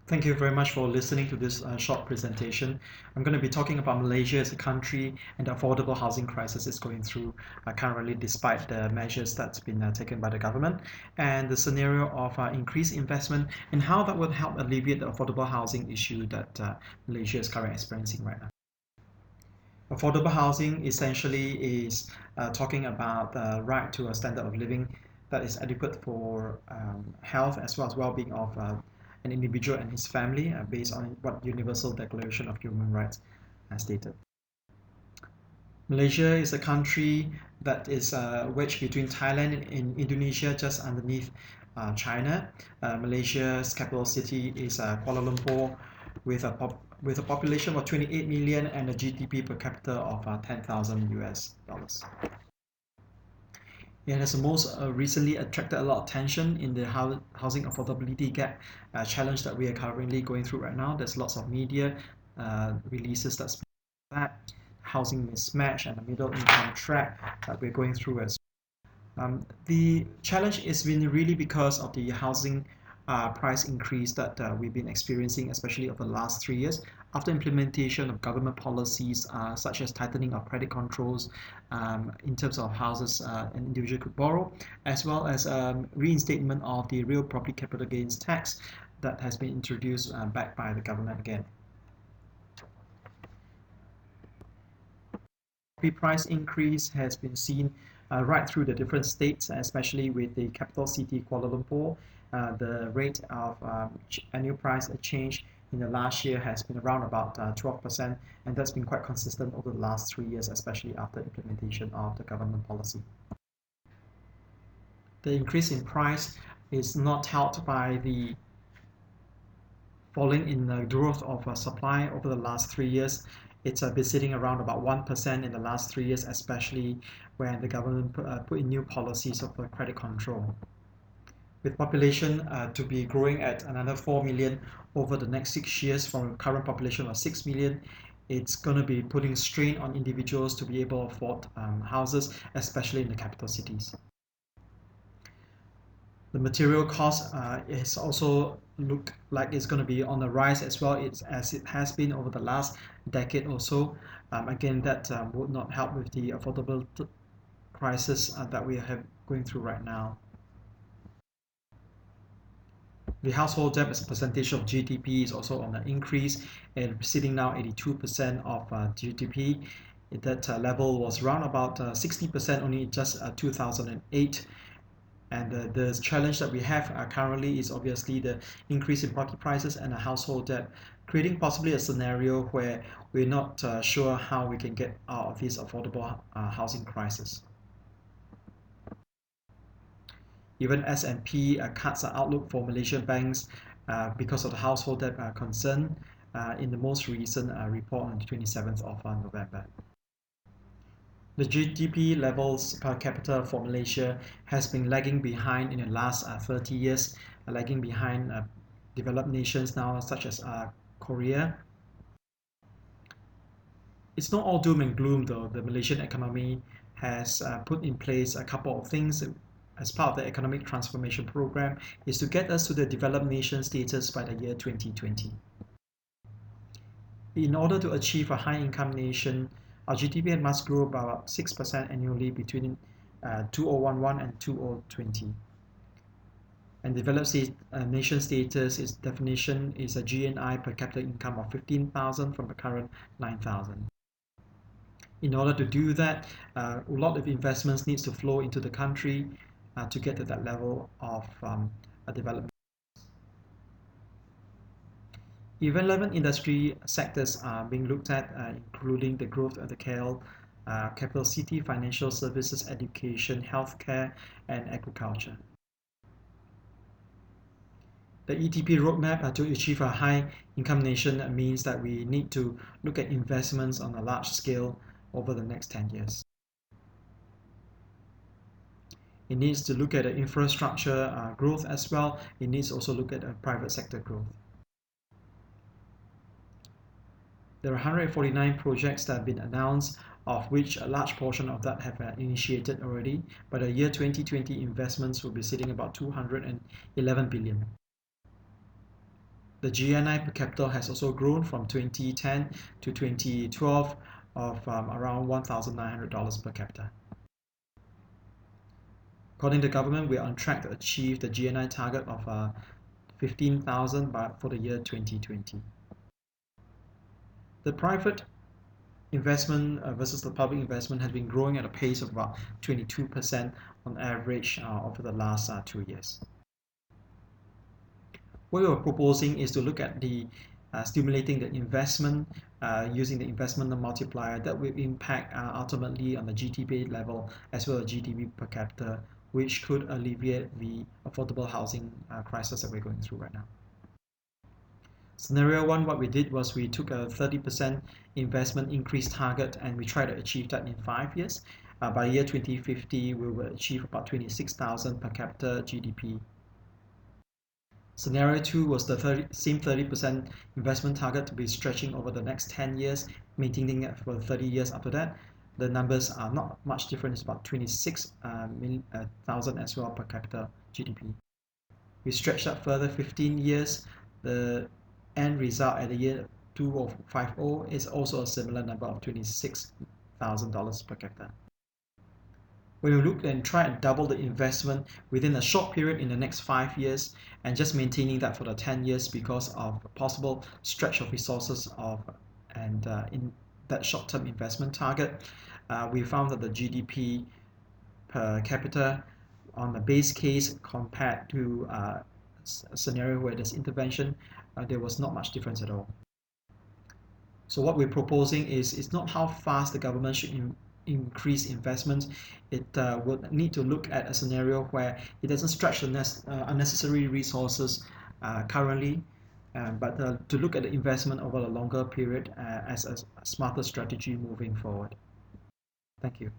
Thank you very much for listening to this short presentation. I'm going to be talking about Malaysia as a country and the affordable housing crisis it's going through currently despite the measures that's been taken by the government and the scenario of increased investment and how that would help alleviate the affordable housing issue that Malaysia is currently experiencing right now. Affordable housing essentially is talking about the right to a standard of living that is adequate for health as well as well-being of an individual and his family based on what Universal Declaration of Human Rights has stated. Malaysia is a country that is wedged between Thailand and Indonesia, just underneath China. Malaysia's capital city is Kuala Lumpur, with a population of 28 million and a GDP per capita of 10,000 US dollars. It has most recently attracted a lot of attention in the housing affordability gap challenge that we are currently going through right now. There's lots of media releases that's that housing mismatch and the middle income trap that we're going through as the challenge has been really because of the housing price increase that we've been experiencing, especially over the last 3 years, after implementation of government policies such as tightening of credit controls in terms of houses an individual could borrow, as well as reinstatement of the real property capital gains tax that has been introduced back by the government again. Price increase has been seen right through the different states, especially with the capital city Kuala Lumpur. The rate of annual price change in the last year has been around about 12%, and that's been quite consistent over the last 3 years, especially after implementation of the government policy. The increase in price is not helped by the falling in the growth of supply over the last 3 years. It's been sitting around about 1% in the last 3 years, especially when the government put in new policies of credit control. With population to be growing at another 4 million over the next 6 years from a current population of 6 million, it's going to be putting strain on individuals to be able to afford houses, especially in the capital cities. The material cost is also look like it's going to be on the rise as well as it has been over the last decade or so. Again, that would not help with the affordable crisis that we are going through right now. The household debt as a percentage of GDP is also on an increase and sitting now 82% of GDP. That level was around about 60% only just 2008. And the challenge that we have currently is obviously the increase in property prices and the household debt, creating possibly a scenario where we're not sure how we can get out of this affordable housing crisis. Even S&P cuts the outlook for Malaysian banks because of the household debt concern in the most recent report on the 27th of November. The GDP levels per capita for Malaysia has been lagging behind in the last 30 years, lagging behind developed nations now such as Korea. It's not all doom and gloom though. The Malaysian economy has put in place a couple of things as part of the economic transformation program is to get us to the developed nation status by the year 2020. In order to achieve a high income nation, our GDP must grow by about 6% annually between 2011 and 2020. And developed nation status, its definition is a GNI per capita income of 15,000 from the current 9,000. In order to do that, a lot of investments needs to flow into the country to get to that level of development. Even 11 industry sectors are being looked at, including the growth of the KL, capital city, financial services, education, healthcare, and agriculture. The ETP roadmap to achieve a high income nation means that we need to look at investments on a large scale over the next 10 years. It needs to look at the infrastructure growth as well. It needs to also look at the private sector growth. There are 149 projects that have been announced, of which a large portion of that have initiated already. By the year 2020, investments will be sitting about 211 billion. The GNI per capita has also grown from 2010 to 2012 of around $1,900 per capita. According to the government, we are on track to achieve the GNI target of 15,000 for the year 2020. The private investment versus the public investment has been growing at a pace of about 22% on average over the last 2 years. What we are proposing is to look at the stimulating the investment using the investment multiplier that will impact ultimately on the GDP level as well as GDP per capita, which could alleviate the affordable housing crisis that we're going through right now. Scenario 1, what we did was we took a 30% investment increase target and we tried to achieve that in 5 years. By the year 2050, we will achieve about 26,000 per capita GDP. Scenario 2 was the same 30% investment target to be stretching over the next 10 years, maintaining it for 30 years after that. The numbers are not much different, it's about 26,000 as well per capita GDP. We stretch that further 15 years, the end result at the year 2050 is also a similar number of $26,000 per capita. When we look and try and double the investment within a short period in the next 5 years and just maintaining that for the 10 years because of possible stretch of resources in that short-term investment target, we found that the GDP per capita on the base case compared to a scenario where there's intervention, there was not much difference at all. So what we're proposing is it's not how fast the government should increase investment. It would need to look at a scenario where it doesn't stretch the unnecessary resources currently, but to look at the investment over a longer period as a smarter strategy moving forward. Thank you.